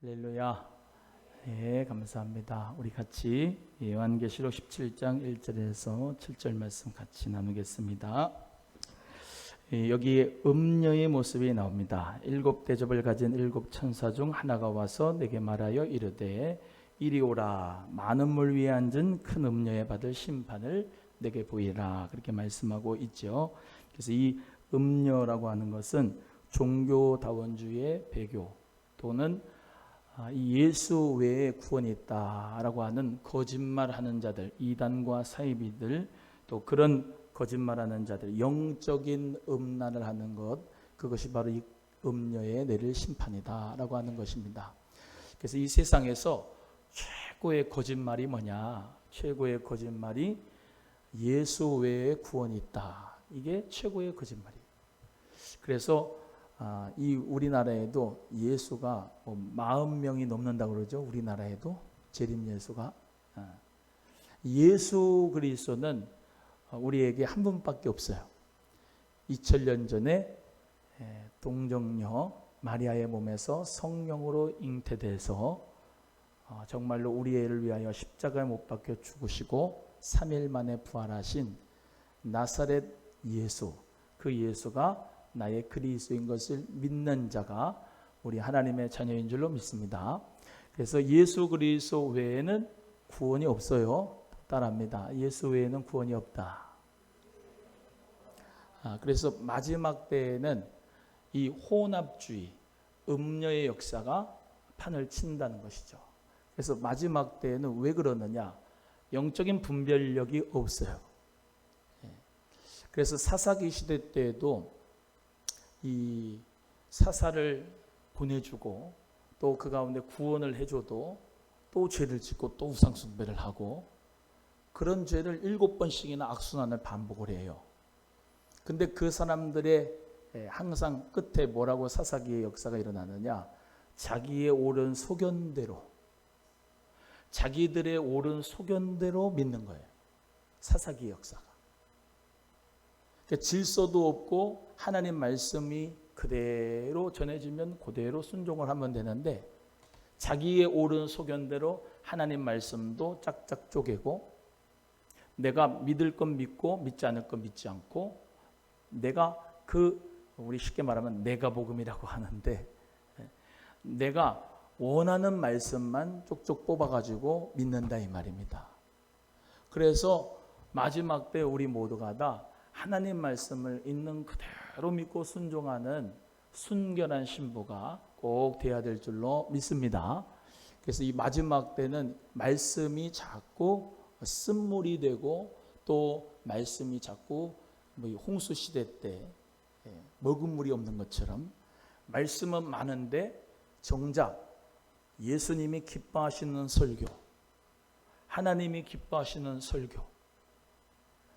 할렐루야. 네, 감사합니다. 우리 같이 요한계시록 17장 1절에서 7절 말씀 같이 나누겠습니다. 여기 음녀의 모습이 나옵니다. 7대접을 가진 7천사 중 하나가 와서 내게 말하여 이르되 이리 오라, 많은 물 위에 앉은 큰 음녀에 받을 심판을 내게 보이라, 그렇게 말씀하고 있죠. 그래서 이 음녀라고 하는 것은 종교다원주의 배교 또는 예수 외에 구원이 있다라고 하는 거짓말하는 자들, 이단과 사이비들, 또 그런 거짓말하는 자들, 영적인 음란을 하는 것, 그것이 바로 이 음녀에 내릴 심판이다라고 하는 것입니다. 그래서 이 세상에서 최고의 거짓말이 뭐냐? 최고의 거짓말이 예수 외에 구원이 있다. 이게 최고의 거짓말이에요. 그래서 이 우리나라에도 예수가 40명이 넘는다고 그러죠. 우리나라에도 재림 예수가. 예수 그리스도는 우리에게 한 분밖에 없어요. 2000년 전에 동정녀 마리아의 몸에서 성령으로 잉태돼서 정말로 우리 애를 위하여 십자가에 못 박혀 죽으시고 3일 만에 부활하신 나사렛 예수, 그 예수가 나의 그리스도인 것을 믿는 자가 우리 하나님의 자녀인 줄로 믿습니다. 그래서 예수 그리스도 외에는 구원이 없어요. 따라합니다. 예수 외에는 구원이 없다. 그래서 마지막 때에는 이 혼합주의, 음녀의 역사가 판을 친다는 것이죠. 그래서 마지막 때에는 왜 그러느냐? 영적인 분별력이 없어요. 그래서 사사기 시대 때에도 이 사사를 보내주고 또 그 가운데 구원을 해줘도 또 죄를 짓고 또 우상숭배를 하고 그런 죄를 7번씩이나 악순환을 반복을 해요. 근데 그 사람들의 항상 끝에 뭐라고 사사기의 역사가 일어나느냐? 자기의 옳은 소견대로, 자기들의 옳은 소견대로 믿는 거예요. 사사기의 역사가. 그러니까 질서도 없고 하나님 말씀이 그대로 전해지면 그대로 순종을 하면 되는데 자기의 옳은 소견대로 하나님 말씀도 짝짝 쪼개고 내가 믿을 건 믿고 믿지 않을 건 믿지 않고 내가 우리 쉽게 말하면 내가 복음이라고 하는데 내가 원하는 말씀만 쪽쪽 뽑아가지고 믿는다 이 말입니다. 그래서 마지막 때 우리 모두가 다 하나님 말씀을 있는 그대로 믿고 순종하는 순결한 신부가 꼭 돼야 될 줄로 믿습니다. 그래서 이 마지막 때는 말씀이 자꾸 쓴물이 되고 또 말씀이 자꾸 홍수 시대 때 먹은 물이 없는 것처럼 말씀은 많은데 정작 예수님이 기뻐하시는 설교, 하나님이 기뻐하시는 설교,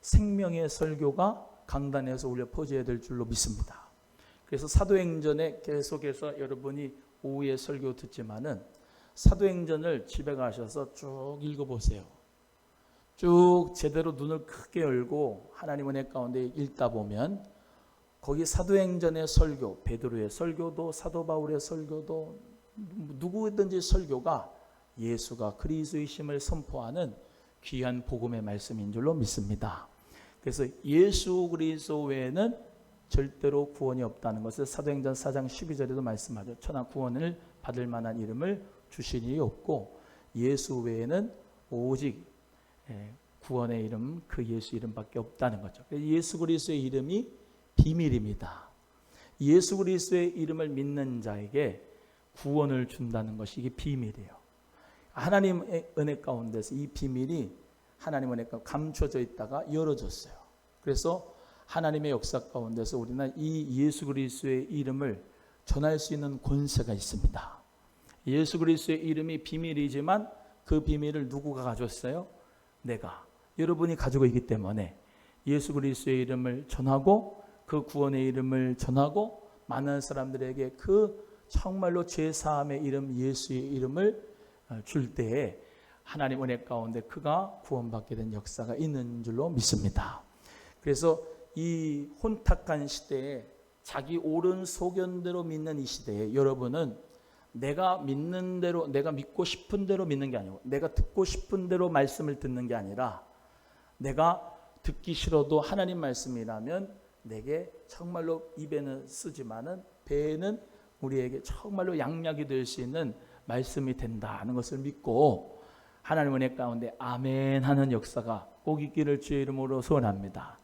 생명의 설교가 강단에서 울려 퍼져야 될 줄로 믿습니다. 그래서 사도행전에 계속해서 여러분이 오후에 설교 듣지만은 사도행전을 집에 가셔서 쭉 읽어보세요. 쭉 제대로 눈을 크게 열고 하나님 은혜 가운데 읽다 보면 거기 사도행전의 설교, 베드로의 설교도 사도 바울의 설교도 누구든지 설교가 예수가 그리스도이심을 선포하는 귀한 복음의 말씀인 줄로 믿습니다. 그래서 예수 그리스도 외에는 절대로 구원이 없다는 것을 사도행전 4장 12절에도 말씀하죠. 천하 구원을 받을 만한 이름을 주신 일이 없고 예수 외에는 오직 구원의 이름, 그 예수 이름밖에 없다는 거죠. 예수 그리스도의 이름이 비밀입니다. 예수 그리스도의 이름을 믿는 자에게 구원을 준다는 것이 이게 비밀이에요. 하나님의 은혜 가운데서 이 비밀이 하나님 은혜가 감춰져 있다가 열어졌어요. 그래서 하나님의 역사 가운데서 우리는 이 예수 그리스도의 이름을 전할 수 있는 권세가 있습니다. 예수 그리스도의 이름이 비밀이지만 그 비밀을 누구가 가졌어요? 내가, 여러분이 가지고 있기 때문에 예수 그리스도의 이름을 전하고 그 구원의 이름을 전하고 많은 사람들에게 그 정말로 죄사함의 이름 예수의 이름을 줄 때에 하나님 은혜 가운데 그가 구원받게 된 역사가 있는 줄로 믿습니다. 그래서 이 혼탁한 시대에 자기 옳은 소견대로 믿는 이 시대에 여러분은 내가 믿는 대로, 내가 믿고 싶은 대로 믿는 게 아니고, 내가 듣고 싶은 대로 말씀을 듣는 게 아니라, 내가 듣기 싫어도 하나님 말씀이라면 내게 정말로 입에는 쓰지만은 배에는 우리에게 정말로 양약이 될 수 있는 말씀이 된다는 것을 믿고 하나님 은혜 가운데 아멘 하는 역사가 꼭 있기를 주의 이름으로 소원합니다.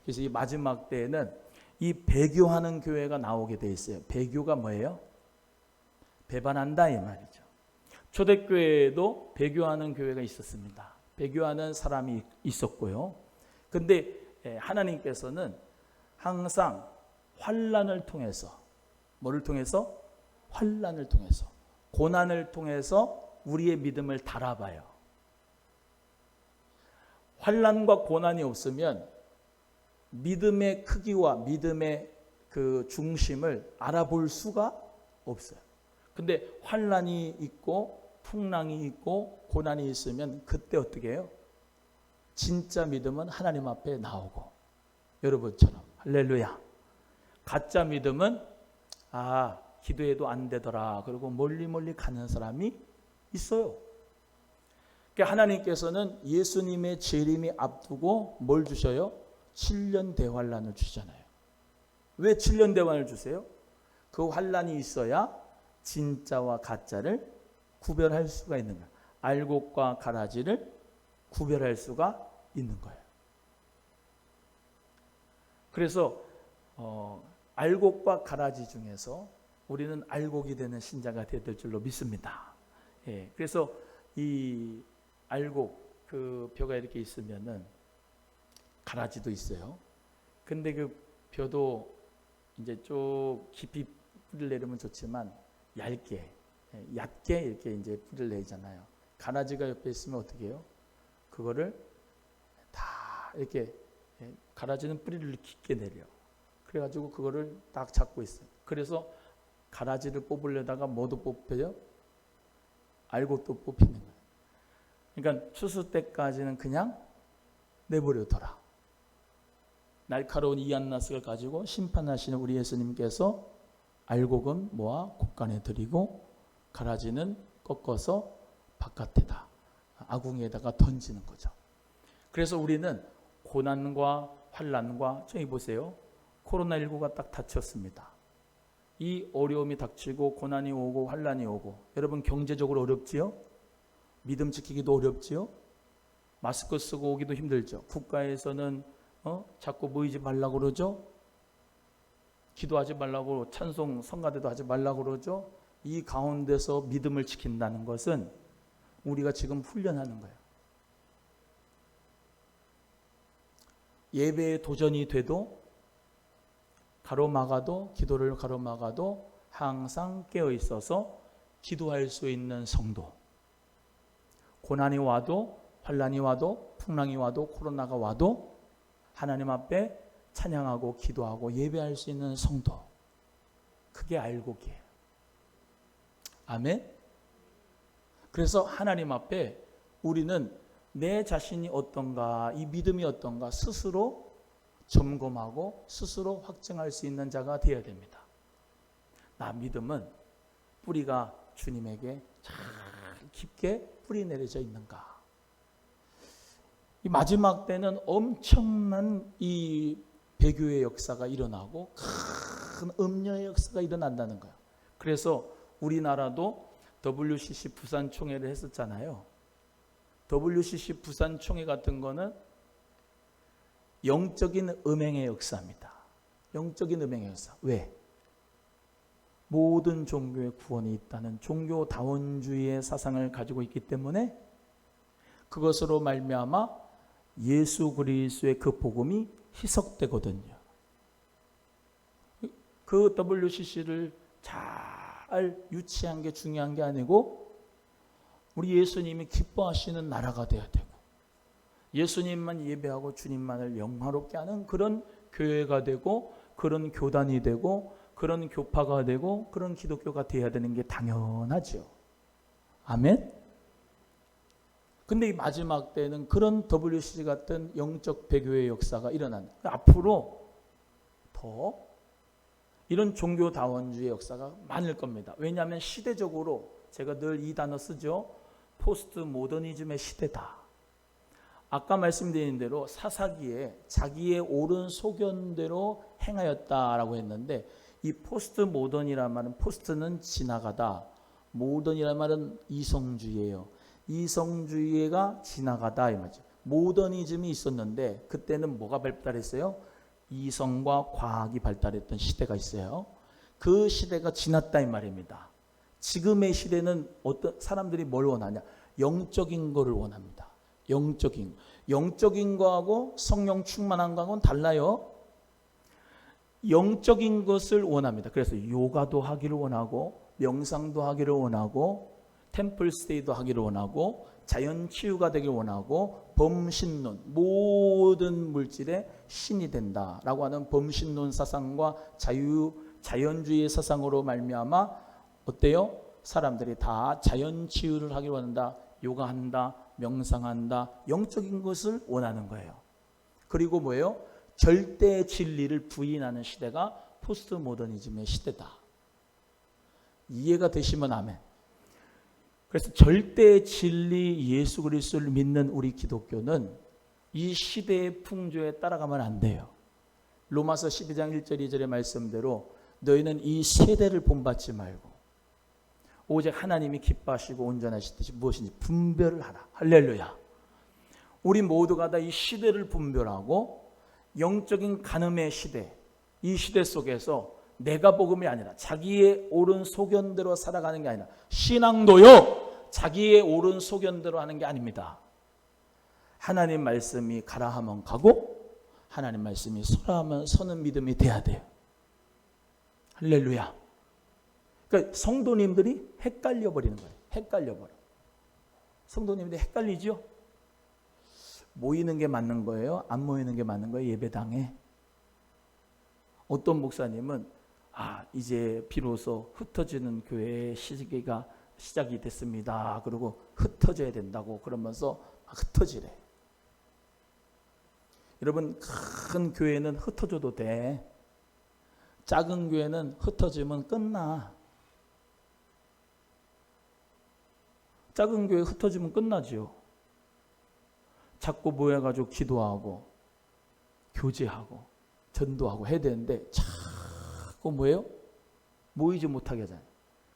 그래서 이 마지막 때에는 이 배교하는 교회가 나오게 돼 있어요. 배교가 뭐예요? 배반한다 이 말이죠. 초대교회에도 배교하는 교회가 있었습니다. 배교하는 사람이 있었고요. 근데 하나님께서는 항상 환난을 통해서, 뭐를 통해서? 환난을 통해서, 고난을 통해서 우리의 믿음을 달아봐요. 환난과 고난이 없으면 믿음의 크기와 믿음의 그 중심을 알아볼 수가 없어요. 근데 환난이 있고 풍랑이 있고 고난이 있으면 그때 어떻게 해요? 진짜 믿음은 하나님 앞에 나오고, 여러분처럼 할렐루야. 가짜 믿음은 기도해도 안 되더라 그리고 멀리 가는 사람이 있어요. 그러니까 하나님께서는 예수님의 재림이 앞두고 뭘 주셔요? 7년 대환란을 주잖아요. 왜 7년 대환을 주세요? 그 환란이 있어야 진짜와 가짜를 구별할 수가 있는 거예요. 알곡과 가라지를 구별할 수가 있는 거예요. 그래서 알곡과 가라지 중에서 우리는 알곡이 되는 신자가 되어야 될 줄로 믿습니다. 예, 그래서 이 알곡 그 벼가 이렇게 있으면은 가라지도 있어요. 근데 그 벼도 이제 좀 깊이 뿌리를 내리면 좋지만 얇게 이렇게 이제 뿌리를 내잖아요. 가라지가 옆에 있으면 어떻게 해요? 그거를 다 이렇게, 가라지는 뿌리를 깊게 내려. 그래가지고 그거를 딱 잡고 있어요. 그래서 가라지를 뽑으려다가 뭐도 뽑혀요? 알곡도 뽑히는 거예요. 그러니까 추수 때까지는 그냥 내버려둬라. 날카로운 이안나스를 가지고 심판하시는 우리 예수님께서 알곡은 모아 곡간에 들이고 가라지는 꺾어서 바깥에다 아궁이에다가 던지는 거죠. 그래서 우리는 고난과 환난과, 저기 보세요. 코로나19가 딱 닥쳤습니다. 이 어려움이 닥치고 고난이 오고 환난이 오고, 여러분 경제적으로 어렵지요? 믿음 지키기도 어렵지요? 마스크 쓰고 오기도 힘들죠. 국가에서는 자꾸 모이지 말라고 그러죠. 기도하지 말라고, 찬송 성가대도 하지 말라고 그러죠. 이 가운데서 믿음을 지킨다는 것은 우리가 지금 훈련하는 거예요. 예배에 도전이 돼도 가로막아도, 기도를 가로막아도 항상 깨어 있어서 기도할 수 있는 성도. 고난이 와도, 환난이 와도, 풍랑이 와도, 코로나가 와도 하나님 앞에 찬양하고 기도하고 예배할 수 있는 성도. 그게 알곡이에요. 아멘. 그래서 하나님 앞에 우리는 내 자신이 어떤가, 이 믿음이 어떤가 스스로 점검하고 스스로 확증할 수 있는 자가 되어야 됩니다. 나 믿음은 뿌리가 주님에게 잘 깊게 뿌리 내려져 있는가. 이 마지막 때는 엄청난 이 배교의 역사가 일어나고 큰 음료의 역사가 일어난다는 거예요. 그래서 우리나라도 WCC 부산 총회를 했었잖아요. WCC 부산 총회 같은 거는 영적인 음행의 역사입니다. 영적인 음행의 역사. 왜? 모든 종교의 구원이 있다는 종교다원주의의 사상을 가지고 있기 때문에 그것으로 말미암아 예수 그리스도의 그 복음이 희석되거든요. 그 WCC를 잘 유치한 게 중요한 게 아니고 우리 예수님이 기뻐하시는 나라가 돼야 되고 예수님만 예배하고 주님만을 영화롭게 하는 그런 교회가 되고 그런 교단이 되고 그런 교파가 되고 그런 기독교가 돼야 되는 게 당연하죠. 아멘? 근데 이 마지막 때는 그런 WCC 같은 영적 배교의 역사가 일어난, 앞으로 더 이런 종교다원주의 역사가 많을 겁니다. 왜냐하면 시대적으로 제가 늘 이 단어 쓰죠. 포스트 모더니즘의 시대다. 아까 말씀드린 대로 사사기에 자기의 옳은 소견대로 행하였다라고 했는데, 이 포스트 모던이라는 말은, 포스트는 지나가다, 모던이라는 말은 이성주의예요. 이성주의가 지나가다 이 말이죠. 모더니즘이 있었는데 그때는 뭐가 발달했어요? 이성과 과학이 발달했던 시대가 있어요. 그 시대가 지났다 이 말입니다. 지금의 시대는 어떤 사람들이 뭘 원하냐? 영적인 거를 원합니다. 영적인 거하고 성령 충만한 거하고는 달라요. 영적인 것을 원합니다. 그래서 요가도 하기를 원하고, 명상도 하기를 원하고, 템플 스테이도 하기를 원하고, 자연 치유가 되길 원하고, 범신론, 모든 물질의 신이 된다라고 하는 범신론 사상과 자연주의 사상으로 말미암아 어때요? 사람들이 다 자연 치유를 하길 원한다. 요가한다, 명상한다, 영적인 것을 원하는 거예요. 그리고 뭐예요? 절대 진리를 부인하는 시대가 포스트 모더니즘의 시대다. 이해가 되시면 아멘. 그래서 절대 진리 예수 그리스도를 믿는 우리 기독교는 이 시대의 풍조에 따라가면 안 돼요. 로마서 12장 1절 2절의 말씀대로 너희는 이 세대를 본받지 말고 오직 하나님이 기뻐하시고 온전하시듯이 무엇인지 분별을 하라. 할렐루야. 우리 모두가 다 이 시대를 분별하고 영적인 간음의 시대, 이 시대 속에서 내가 복음이 아니라 자기의 옳은 소견대로 살아가는 게 아니라, 신앙도요 자기의 옳은 소견대로 하는 게 아닙니다. 하나님 말씀이 가라 하면 가고 하나님 말씀이 서라 하면 서는 믿음이 돼야 돼요. 할렐루야. 그러니까 성도님들이 헷갈려 버리는 거예요. 헷갈려 버려. 성도님들이 헷갈리죠? 모이는 게 맞는 거예요? 안 모이는 게 맞는 거예요? 예배당에? 어떤 목사님은 이제 비로소 흩어지는 교회의 시기가 시작이 됐습니다. 그리고 흩어져야 된다고 그러면서 흩어지래. 여러분, 큰 교회는 흩어져도 돼. 작은 교회는 흩어지면 끝나. 작은 교회 흩어지면 끝나죠. 자꾸 모여가지고 기도하고 교제하고 전도하고 해야 되는데 자꾸 뭐예요? 모이지 못하게 하잖아요.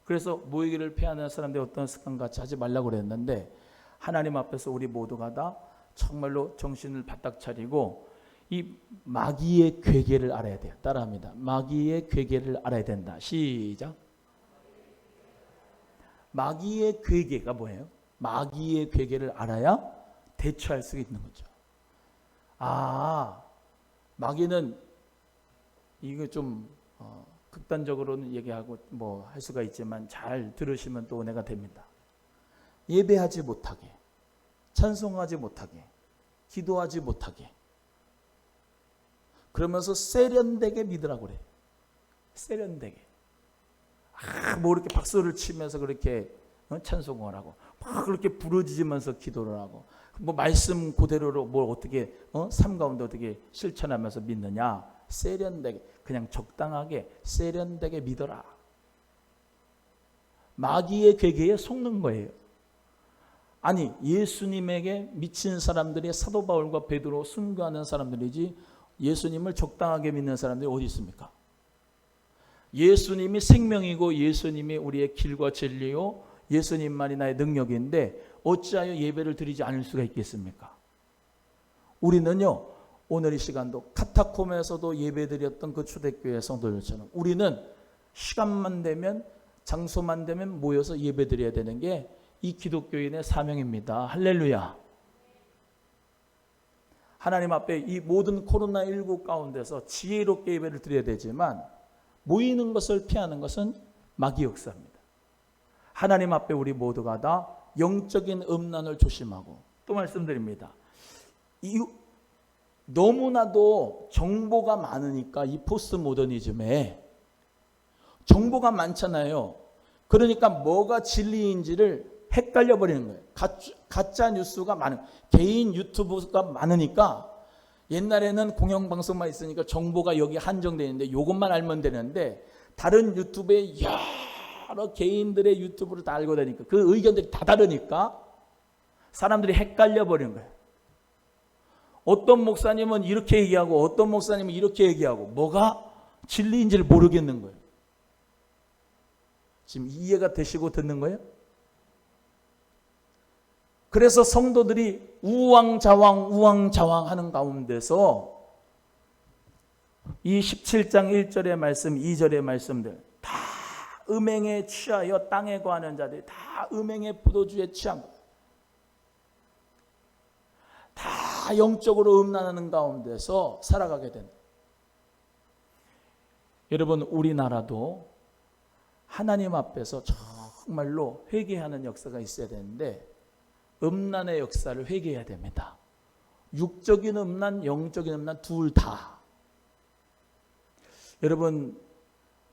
그래서 모이기를 피하는 사람들이 어떤 습관같이 하지 말라고 그랬는데, 하나님 앞에서 우리 모두가 다 정말로 정신을 바짝 차리고 이 마귀의 괴계를 알아야 돼요. 따라합니다. 마귀의 괴계를 알아야 된다. 시작. 마귀의 괴계가 뭐예요? 마귀의 괴계를 알아야 대처할 수 있는 거죠. 마귀는 이거 좀 극단적으로는 얘기하고 뭐 할 수가 있지만 잘 들으시면 또 은혜가 됩니다. 예배하지 못하게, 찬송하지 못하게, 기도하지 못하게, 그러면서 세련되게 믿으라고 그래요. 세련되게. 뭐 이렇게 박수를 치면서 그렇게 찬송을 하고, 막 그렇게 부르짖으면서 기도를 하고, 뭐 말씀 그대로로 뭘 어떻게 삶 가운데 어떻게 실천하면서 믿느냐? 세련되게, 그냥 적당하게 세련되게 믿어라. 마귀의 괴계에 속는 거예요. 아니, 예수님에게 미친 사람들이 사도 바울과 베드로 순교하는 사람들이지 예수님을 적당하게 믿는 사람들이 어디 있습니까? 예수님이 생명이고 예수님이 우리의 길과 진리요 예수님만이 나의 능력인데 어찌하여 예배를 드리지 않을 수가 있겠습니까? 우리는요, 오늘 이 시간도 카타콤에서도 예배드렸던 그 초대교회 성도들처럼 우리는 시간만 되면, 장소만 되면 모여서 예배드려야 되는 게 이 기독교인의 사명입니다. 할렐루야. 하나님 앞에 이 모든 코로나19 가운데서 지혜롭게 예배를 드려야 되지만 모이는 것을 피하는 것은 마귀 역사입니다. 하나님 앞에 우리 모두가 다 영적인 음란을 조심하고, 또 말씀드립니다. 너무나도 정보가 많으니까 이 포스트 모더니즘에 정보가 많잖아요. 그러니까 뭐가 진리인지를 헷갈려 버리는 거예요. 가짜 뉴스가 많은, 개인 유튜브가 많으니까 옛날에는 공영방송만 있으니까 정보가 여기 한정되어 있는데 이것만 알면 되는데 다른 유튜브에 여러 개인들의 유튜브를 다 알고 다니까 그 의견들이 다 다르니까 사람들이 헷갈려 버리는 거예요. 어떤 목사님은 이렇게 얘기하고 어떤 목사님은 이렇게 얘기하고 뭐가 진리인지를 모르겠는 거예요. 지금 이해가 되시고 듣는 거예요? 그래서 성도들이 우왕좌왕 하는 가운데서 이 17장 1절의 말씀, 2절의 말씀들 다 음행에 취하여 땅에 거하는 자들이 다 음행의 포도주에 취한 거예요. 다 영적으로 음란하는 가운데서 살아가게 된다. 여러분, 우리나라도 하나님 앞에서 정말로 회개하는 역사가 있어야 되는데 음란의 역사를 회개해야 됩니다. 육적인 음란, 영적인 음란 둘 다. 여러분,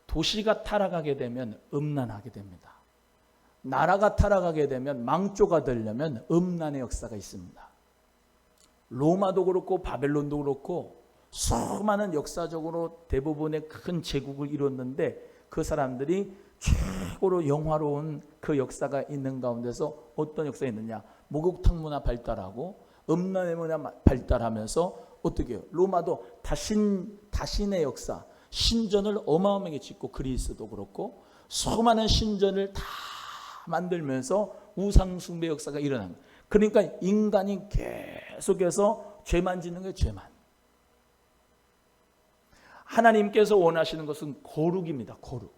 도시가 타락하게 되면 음란하게 됩니다. 나라가 타락하게 되면 망조가 되려면 음란의 역사가 있습니다. 로마도 그렇고 바벨론도 그렇고 수많은 역사적으로 대부분의 큰 제국을 이뤘는데 그 사람들이 최고로 영화로운 그 역사가 있는 가운데서 어떤 역사가 있느냐? 목욕탕 문화 발달하고 음란의 문화 발달하면서 어떻게 해요? 로마도 다신의 역사, 신전을 어마어마하게 짓고 그리스도 그렇고 수많은 신전을 다 만들면서 우상숭배 역사가 일어난 거예요. 그러니까 인간이 계속해서 죄만 짓는 거예요. 죄만. 하나님께서 원하시는 것은 거룩입니다. 거룩.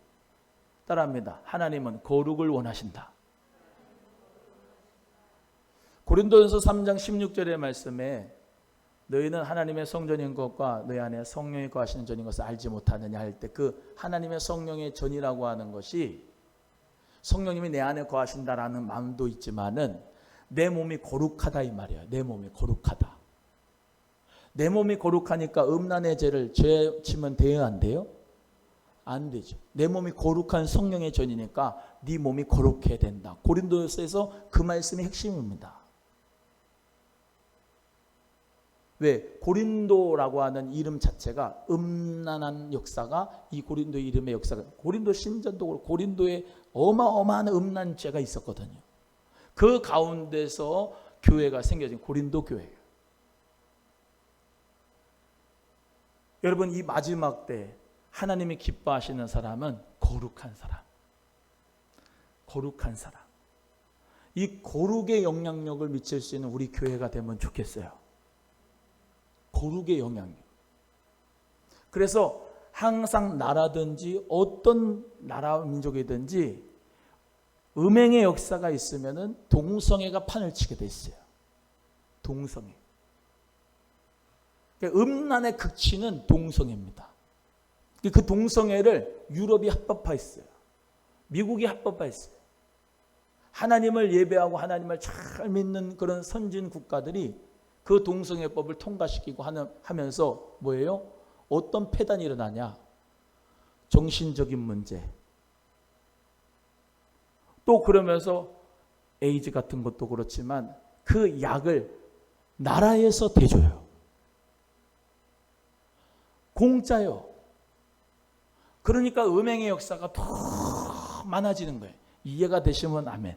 따라합니다. 하나님은 거룩을 원하신다. 고린도전서 3장 16절의 말씀에 너희는 하나님의 성전인 것과 너희 안에 성령이 거하시는 전인 것을 알지 못하느냐 할 때 그 하나님의 성령의 전이라고 하는 것이 성령님이 내 안에 거하신다라는 마음도 있지만은 내 몸이 거룩하다 이 말이에요. 내 몸이 거룩하다. 내 몸이 거룩하니까 음란의 죄를 죄 치면 돼요, 안 돼요? 안 되죠. 내 몸이 거룩한 성령의 전이니까 네 몸이 거룩해야 된다. 고린도서에서 그 말씀이 핵심입니다. 왜? 고린도라고 하는 이름 자체가 음란한 역사가 이 고린도 이름의 역사가 고린도 신전도 그렇고 고린도에 어마어마한 음란죄가 있었거든요. 그 가운데서 교회가 생겨진 고린도 교회예요. 여러분, 이 마지막 때 하나님이 기뻐하시는 사람은 거룩한 사람. 거룩한 사람. 이 거룩의 영향력을 미칠 수 있는 우리 교회가 되면 좋겠어요. 거룩의 영향력. 그래서 항상 나라든지 어떤 나라 민족이든지 음행의 역사가 있으면은 동성애가 판을 치게 돼 있어요. 동성애. 그러니까 음란의 극치는 동성애입니다. 그 동성애를 유럽이 합법화했어요. 미국이 합법화했어요. 하나님을 예배하고 하나님을 잘 믿는 그런 선진 국가들이 그 동성애법을 통과시키고 하면서 뭐예요? 어떤 폐단이 일어나냐? 정신적인 문제. 또 그러면서 에이즈 같은 것도 그렇지만 그 약을 나라에서 대줘요. 공짜요. 그러니까 음행의 역사가 더 많아지는 거예요. 이해가 되시면 아멘.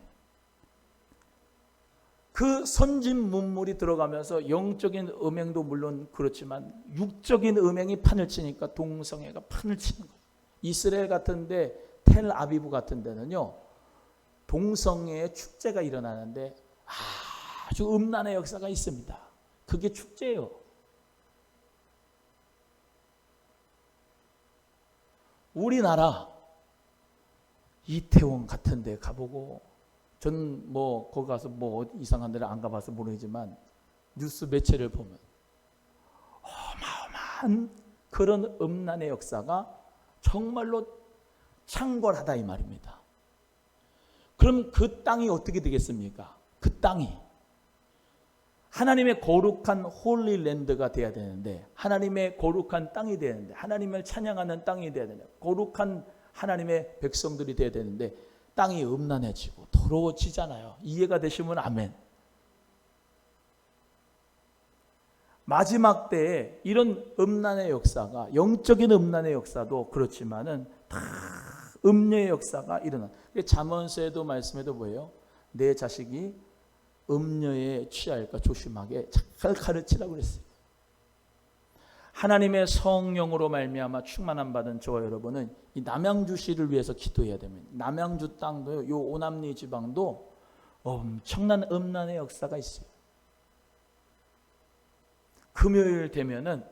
그 선진 문물이 들어가면서 영적인 음행도 물론 그렇지만 육적인 음행이 판을 치니까 동성애가 판을 치는 거예요. 이스라엘 같은데 텔아비브 같은 데는요. 동성애의 축제가 일어나는데 아주 음란의 역사가 있습니다. 그게 축제예요. 우리나라 이태원 같은 데 가보고 전 뭐 거기 가서 뭐 이상한 데를 안 가봐서 모르지만 뉴스 매체를 보면 어마어마한 그런 음란의 역사가 정말로 창궐하다 이 말입니다. 그럼 그 땅이 어떻게 되겠습니까? 그 땅이 하나님의 거룩한 홀리랜드가 돼야 되는데 하나님의 거룩한 땅이 돼야 되는데 하나님을 찬양하는 땅이 돼야 되는데 거룩한 하나님의 백성들이 돼야 되는데 땅이 음란해지고 더러워지잖아요. 이해가 되시면 아멘. 마지막 때에 이런 음란의 역사가, 영적인 음란의 역사도 그렇지만은 다 음녀의 역사가 일어나. 잠언서에도 말씀에도 뭐예요? 내 자식이 음녀에 취할까 조심하게 잘 가르치라고 그랬어요. 하나님의 성령으로 말미암아 충만함 받은 저와 여러분은 이 남양주시를 위해서 기도해야 됩니다. 남양주 땅도, 요 오남리 지방도 엄청난 음란의 역사가 있어요. 금요일 되면은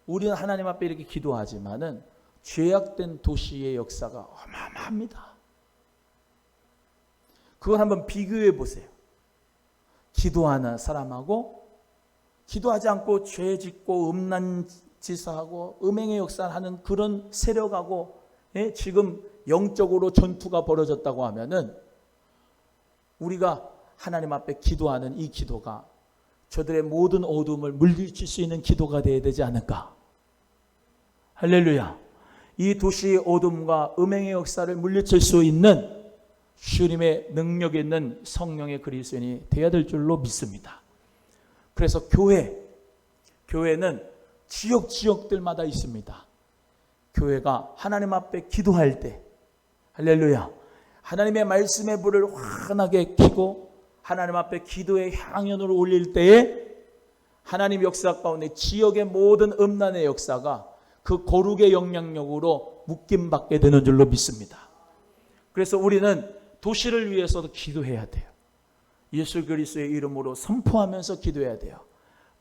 우리는 하나님 앞에 이렇게 기도하지만은 죄악된 도시의 역사가 어마어마합니다. 그걸 한번 비교해 보세요. 기도하는 사람하고 기도하지 않고 죄 짓고 음란 지사하고 음행의 역사를 하는 그런 세력하고 지금 영적으로 전투가 벌어졌다고 하면은 우리가 하나님 앞에 기도하는 이 기도가 저들의 모든 어둠을 물리칠 수 있는 기도가 되어야 되지 않을까. 할렐루야. 이 도시의 어둠과 음행의 역사를 물리칠 수 있는 주님의 능력 있는 성령의 그리스도인이 되어야 될 줄로 믿습니다. 그래서 교회는 지역들마다 있습니다. 교회가 하나님 앞에 기도할 때, 할렐루야, 하나님의 말씀의 불을 환하게 켜고 하나님 앞에 기도의 향연을 올릴 때에 하나님 역사 가운데 지역의 모든 음란의 역사가 그 거룩의 영향력으로 묶임받게 되는 줄로 믿습니다. 그래서 우리는 도시를 위해서도 기도해야 돼요. 예수 그리스도의 이름으로 선포하면서 기도해야 돼요.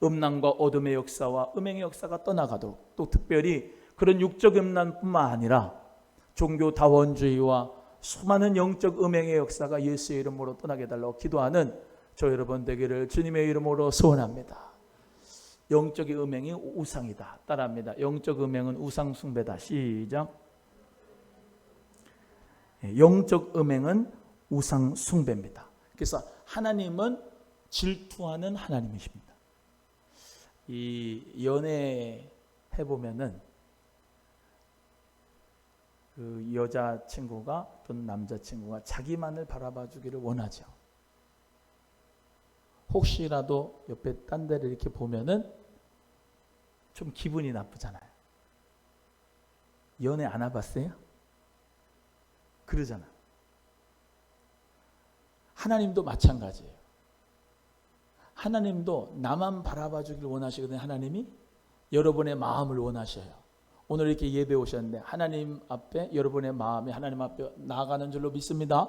음란과 어둠의 역사와 음행의 역사가 떠나가도록, 또 특별히 그런 육적 음란뿐만 아니라 종교 다원주의와 수많은 영적 음행의 역사가 예수의 이름으로 떠나게 달라고 기도하는 저 여러분 되기를 주님의 이름으로 소원합니다. 영적인 음행이 우상이다. 따라합니다. 영적 음행은 우상 숭배다. 시작. 영적 음행은 우상 숭배입니다. 그래서 하나님은 질투하는 하나님이십니다. 이 연애 해보면은 그 여자친구가 또는 남자친구가 자기만을 바라봐 주기를 원하죠. 혹시라도 옆에 딴 데를 이렇게 보면은 좀 기분이 나쁘잖아요. 연애 안 해봤어요? 그러잖아. 하나님도 마찬가지예요. 하나님도 나만 바라봐 주기를 원하시거든요. 하나님이 여러분의 마음을 원하셔요. 오늘 이렇게 예배 오셨는데 하나님 앞에 여러분의 마음이 하나님 앞에 나아가는 줄로 믿습니다.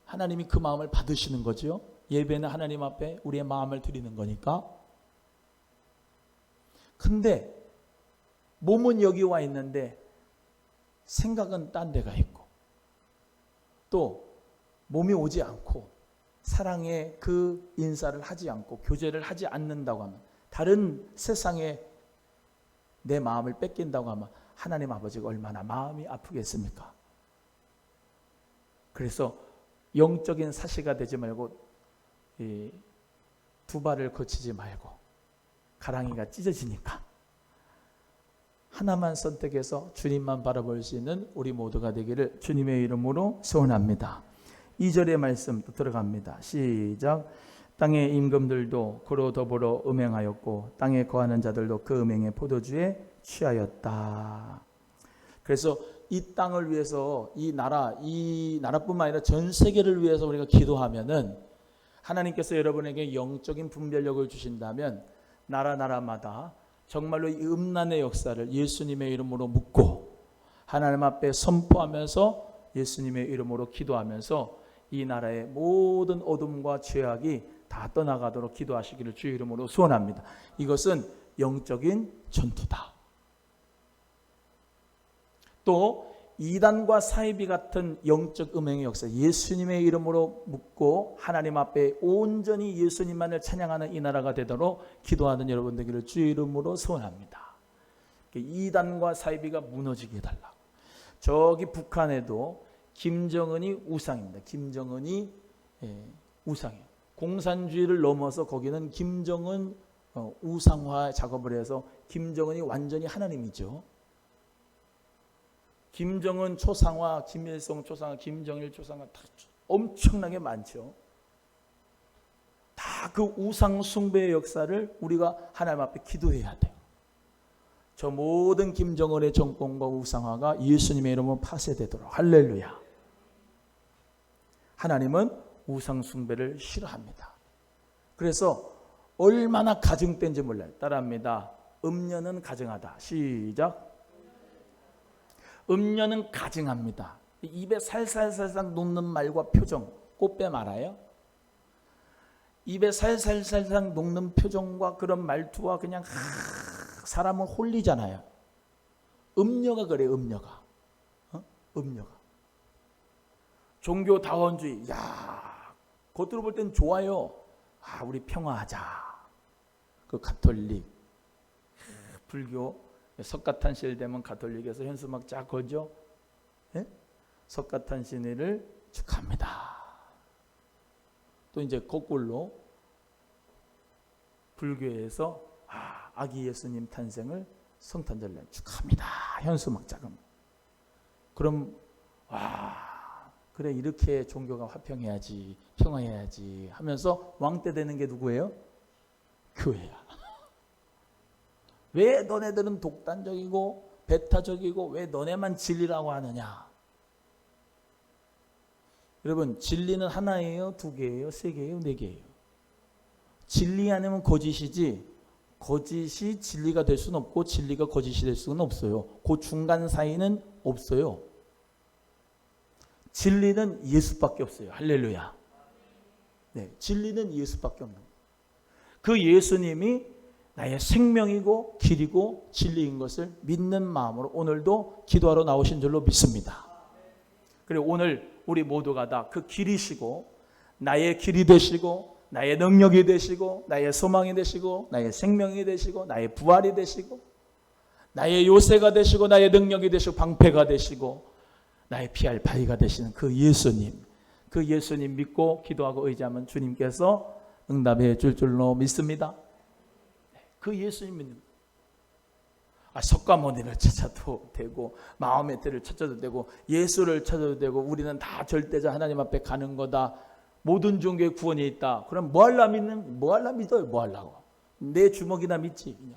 하나님이 그 마음을 받으시는 거죠. 예배는 하나님 앞에 우리의 마음을 드리는 거니까. 근데 몸은 여기 와 있는데 생각은 딴 데가 있고, 또 몸이 오지 않고 사랑의 그 인사를 하지 않고 교제를 하지 않는다고 하면, 다른 세상에 내 마음을 뺏긴다고 하면 하나님 아버지가 얼마나 마음이 아프겠습니까? 그래서 영적인 사시가 되지 말고 이 두 발을 거치지 말고 가랑이가 찢어지니까 하나만 선택해서 주님만 바라볼 수 있는 우리 모두가 되기를 주님의 이름으로 소원합니다. 2절의 말씀 또 들어갑니다. 시작. 땅의 임금들도 그로 더불어 음행하였고 땅에 거하는 자들도 그 음행의 포도주에 취하였다. 그래서 이 땅을 위해서 이 나라뿐만 아니라 전 세계를 위해서 우리가 기도하면은 하나님께서 여러분에게 영적인 분별력을 주신다면 나라마다 정말로 이 음란의 역사를 예수님의 이름으로 묻고 하나님 앞에 선포하면서 예수님의 이름으로 기도하면서 이 나라의 모든 어둠과 죄악이 다 떠나가도록 기도하시기를 주의 이름으로 소원합니다. 이것은 영적인 전투다. 또 이단과 사이비 같은 영적 음행의 역사, 예수님의 이름으로 묻고 하나님 앞에 온전히 예수님만을 찬양하는 이 나라가 되도록 기도하는 여러분 되기를 주의 이름으로 소원합니다. 이단과 사이비가 무너지게 해달라고. 저기 북한에도 김정은이 우상입니다. 김정은이 우상이에요. 공산주의를 넘어서 거기는 김정은 우상화 작업을 해서 김정은이 완전히 하나님이죠. 김정은 초상화, 김일성 초상화, 김정일 초상화 다 엄청나게 많죠. 다 그 우상 숭배의 역사를 우리가 하나님 앞에 기도해야 돼요. 저 모든 김정은의 정권과 우상화가 예수님의 이름으로 파쇄되도록. 할렐루야. 하나님은 우상 숭배를 싫어합니다. 그래서 얼마나 가증된지 몰라요. 따라합니다. 음녀는 가증하다. 시작. 음녀는 가증합니다. 입에 살살살살 녹는 말과 표정, 꽃뱀 알아요? 입에 살살살살 녹는 표정과 그런 말투와 그냥 사람을 홀리잖아요. 음녀가 그래요. 음녀가. 음녀가. 종교다원주의. 야, 겉으로 볼 땐 좋아요. 우리 평화하자. 그 가톨릭, 불교, 석가탄신일 되면 가톨릭에서 현수막 쫙 걸죠. 예? 석가탄신일을 축하합니다. 또 이제 거꾸로 불교에서 아기 예수님 탄생을 성탄절 축하합니다. 현수막 작은. 그럼 그래 이렇게 종교가 화평해야지, 평화해야지 하면서 왕때 되는 게 누구예요? 교회야. 왜 너네들은 독단적이고 배타적이고 왜 너네만 진리라고 하느냐? 여러분, 진리는 하나예요? 두 개예요? 세 개예요? 네 개예요? 진리 아니면 거짓이지, 거짓이 진리가 될 수는 없고 진리가 거짓이 될 수는 없어요. 그 중간 사이는 없어요. 진리는 예수밖에 없어요. 할렐루야. 네, 진리는 예수밖에 없는 거예요. 그 예수님이 나의 생명이고 길이고 진리인 것을 믿는 마음으로 오늘도 기도하러 나오신 줄로 믿습니다. 그리고 오늘 우리 모두가 다 그 길이시고 나의 길이 되시고 나의 능력이 되시고 나의 소망이 되시고 나의 생명이 되시고 나의 부활이 되시고 나의 요새가 되시고 나의 능력이 되시고 방패가 되시고 나의 피할 바위가 되시는 그 예수님 믿고 기도하고 의지하면 주님께서 응답해 줄 줄로 믿습니다. 그 예수님 믿는 석가모니를 찾아도 되고 마음의 틀을 찾아도 되고 예수를 찾아도 되고 우리는 다 절대자 하나님 앞에 가는 거다. 모든 종교에 구원이 있다. 그럼 뭐 하려 믿어요? 뭐 하려고? 내 주먹이나 믿지. 그냥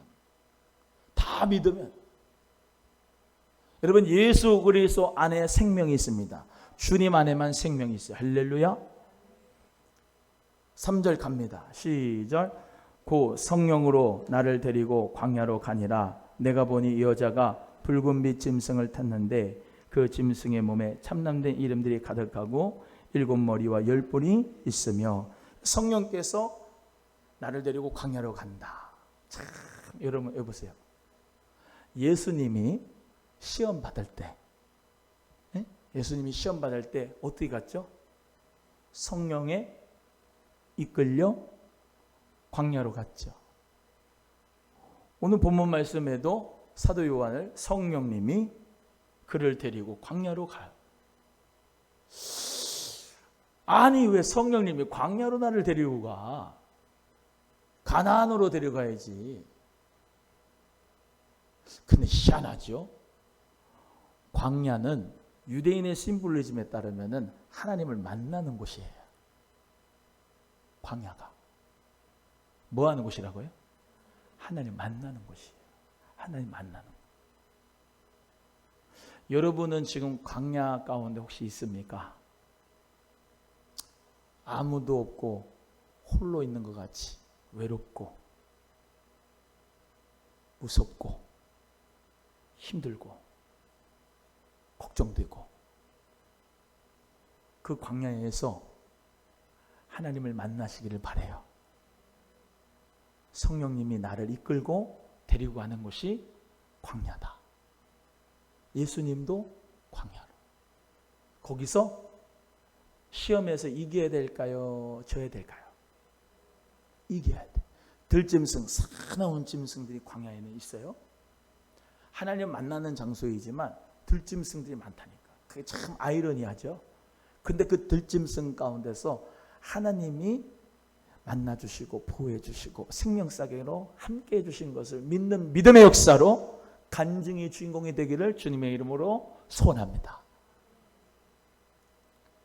다 믿으면. 여러분, 예수 그리스도 안에 생명이 있습니다. 주님 안에만 생명이 있어요. 할렐루야. 3절 갑니다. 시작. 고 성령으로 나를 데리고 광야로 가니라. 내가 보니 이 여자가 붉은 빛 짐승을 탔는데 그 짐승의 몸에 참남된 이름들이 가득하고 7머리와 10뿔이 있으며. 성령께서 나를 데리고 광야로 간다. 참, 여러분 해보세요. 예수님이 시험 받을 때, 예수님이 시험 받을 때 어떻게 갔죠? 성령에 이끌려 광야로 갔죠. 오늘 본문 말씀에도 사도 요한을 성령님이 그를 데리고 광야로 가요. 아니 왜 성령님이 광야로 나를 데리고 가? 가나안으로 데려가야지. 근데 희한하죠. 광야는 유대인의 심볼리즘에 따르면 하나님을 만나는 곳이에요. 광야가 뭐 하는 곳이라고요? 하나님 만나는 곳이에요. 하나님 만나는 곳. 여러분은 지금 광야 가운데 혹시 있습니까? 아무도 없고 홀로 있는 것 같이 외롭고 무섭고 힘들고 걱정되고, 그 광야에서 하나님을 만나시기를 바라요. 성령님이 나를 이끌고 데리고 가는 곳이 광야다. 예수님도 광야로. 거기서 시험에서 이겨야 될까요? 져야 될까요? 이겨야 돼. 들짐승, 사나운 짐승들이 광야에는 있어요. 하나님 만나는 장소이지만 들짐승들이 많다니까. 그게 참 아이러니하죠. 근데 그 들짐승 가운데서 하나님이 만나주시고 보호해주시고 생명사계로 함께해 주신 것을 믿는 믿음의 역사로 간증의 주인공이 되기를 주님의 이름으로 소원합니다.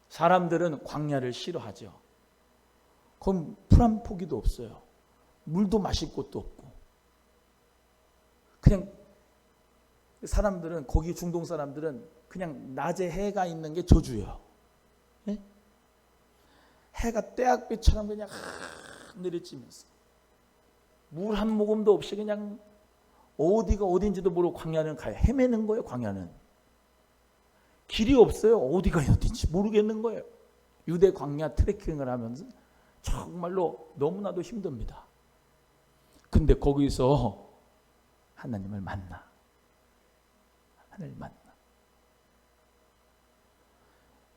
사람들은 광야를 싫어하죠. 그럼 풀 한 포기도 없어요. 물도 마실 곳도 없고. 그냥 사람들은, 거기 중동 사람들은 그냥 낮에 해가 있는 게 저주예요. 네? 해가 떼약빛처럼 그냥 내리쬐면서 물 한 모금도 없이 그냥 어디가 어딘지도 모르고 광야는 가요. 헤매는 거예요. 광야는 길이 없어요. 어디가 어딘지 모르겠는 거예요. 유대 광야 트레킹을 하면서 정말로 너무나도 힘듭니다. 근데 거기서 하나님을 만나. 하나님을 만나.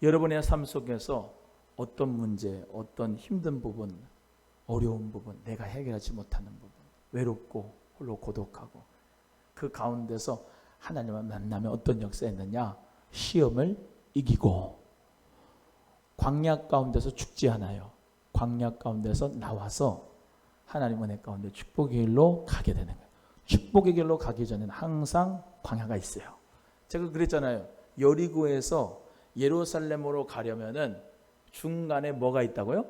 여러분의 삶 속에서 어떤 문제, 어떤 힘든 부분, 어려운 부분, 내가 해결하지 못하는 부분, 외롭고 홀로 고독하고, 그 가운데서 하나님을 만나면 어떤 역사가 있느냐? 시험을 이기고 광야 가운데서 죽지 않아요. 광야 가운데서 나와서 하나님 은혜 가운데 축복의 길로 가게 되는 거예요. 축복의 길로 가기 전에는 항상 광야가 있어요. 제가 그랬잖아요. 여리고에서 예루살렘으로 가려면은 중간에 뭐가 있다고요?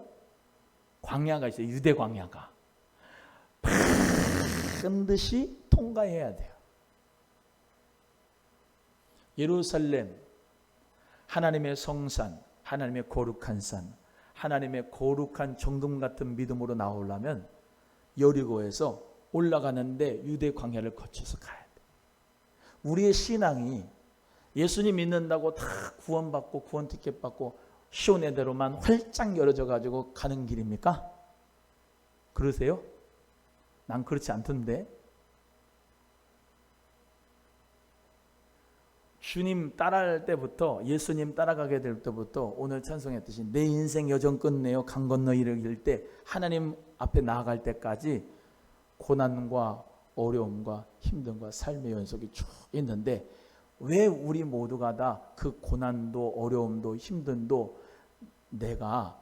광야가 있어요. 유대 광야가. 반드시 통과해야 돼요. 예루살렘, 하나님의 성산, 하나님의 거룩한 산, 하나님의 거룩한 정금 같은 믿음으로 나오려면 여리고에서 올라가는데 유대 광야를 거쳐서 가야 돼. 우리의 신앙이 예수님 믿는다고 다 구원받고 구원 티켓 받고 시온의대로만 활짝 열어져 가지고 가는 길입니까? 그러세요? 난 그렇지 않던데. 주님 따라할 때부터, 예수님 따라가게 될 때부터 오늘 찬송했듯이 내 인생 여정 끝내요 강 건너 이르길 때 하나님 앞에 나아갈 때까지 고난과 어려움과 힘듦과 삶의 연속이 쭉 있는데, 왜 우리 모두가 다 그 고난도 어려움도 힘듦도 내가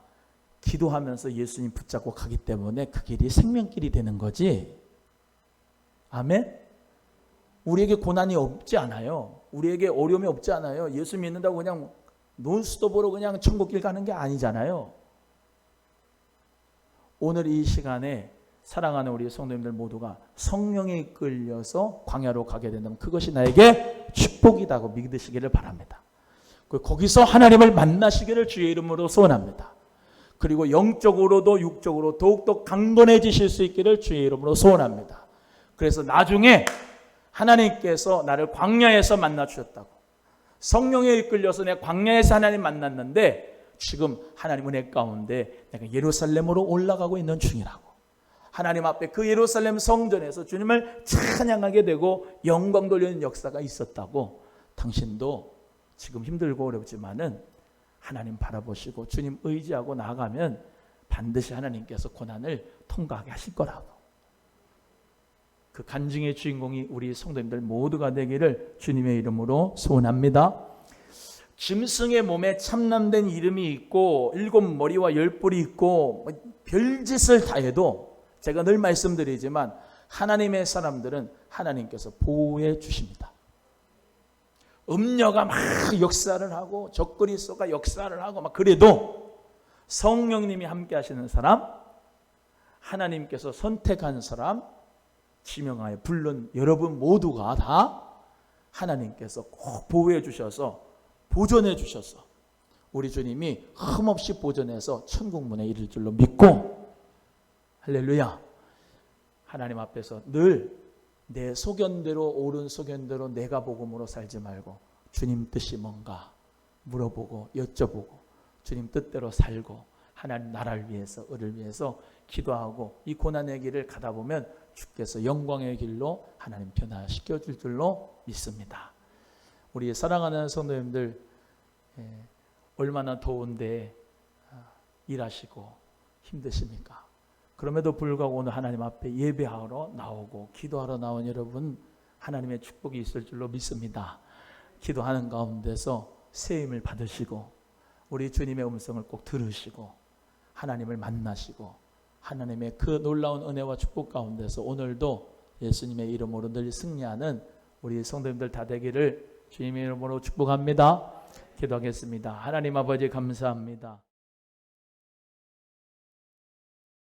기도하면서 예수님 붙잡고 가기 때문에 그 길이 생명길이 되는 거지. 아멘? 우리에게 고난이 없지 않아요. 우리에게 어려움이 없지 않아요. 예수 믿는다고 그냥 논스톱으로 그냥 천국길 가는 게 아니잖아요. 오늘 이 시간에 사랑하는 우리 성도님들 모두가 성령에 이끌려서 광야로 가게 된다면 그것이 나에게 축복이라고 믿으시기를 바랍니다. 거기서 하나님을 만나시기를 주의 이름으로 소원합니다. 그리고 영적으로도 육적으로 더욱더 강건해지실 수 있기를 주의 이름으로 소원합니다. 그래서 나중에 하나님께서 나를 광야에서 만나 주셨다고, 성령에 이끌려서 내가 광야에서 하나님 만났는데 지금 하나님 은혜 가운데 내가 예루살렘으로 올라가고 있는 중이라고, 하나님 앞에 그 예루살렘 성전에서 주님을 찬양하게 되고 영광 돌리는 역사가 있었다고, 당신도 지금 힘들고 어렵지만은 하나님 바라보시고 주님 의지하고 나아가면 반드시 하나님께서 고난을 통과하게 하실 거라고. 그 간증의 주인공이 우리 성도님들 모두가 되기를 주님의 이름으로 소원합니다. 짐승의 몸에 참남된 이름이 있고 7머리와 10뿔이 있고 별짓을 다 해도, 제가 늘 말씀드리지만 하나님의 사람들은 하나님께서 보호해 주십니다. 음녀가 막 역사를 하고 적그리스도가 역사를 하고 막 그래도 성령님이 함께 하시는 사람, 하나님께서 선택한 사람, 지명하여 부른 여러분 모두가 다 하나님께서 꼭 보호해 주셔서 보존해 주셔서 우리 주님이 흠없이 보존해서 천국문에 이를 줄로 믿고, 할렐루야, 하나님 앞에서 늘 내 소견대로, 옳은 소견대로 내가 복음으로 살지 말고 주님 뜻이 뭔가 물어보고 여쭤보고 주님 뜻대로 살고 하나님 나라를 위해서, 을을 위해서 기도하고 이 고난의 길을 가다 보면 주께서 영광의 길로 하나님 변화시켜 줄 줄로 믿습니다. 우리 사랑하는 성도님들, 얼마나 더운데 일하시고 힘드십니까? 그럼에도 불구하고 오늘 하나님 앞에 예배하러 나오고 기도하러 나온 여러분, 하나님의 축복이 있을 줄로 믿습니다. 기도하는 가운데서 새 힘을 받으시고 우리 주님의 음성을 꼭 들으시고 하나님을 만나시고 하나님의 그 놀라운 은혜와 축복 가운데서 오늘도 예수님의 이름으로 늘 승리하는 우리 성도님들 다 되기를 주님의 이름으로 축복합니다. 기도하겠습니다. 하나님 아버지 감사합니다.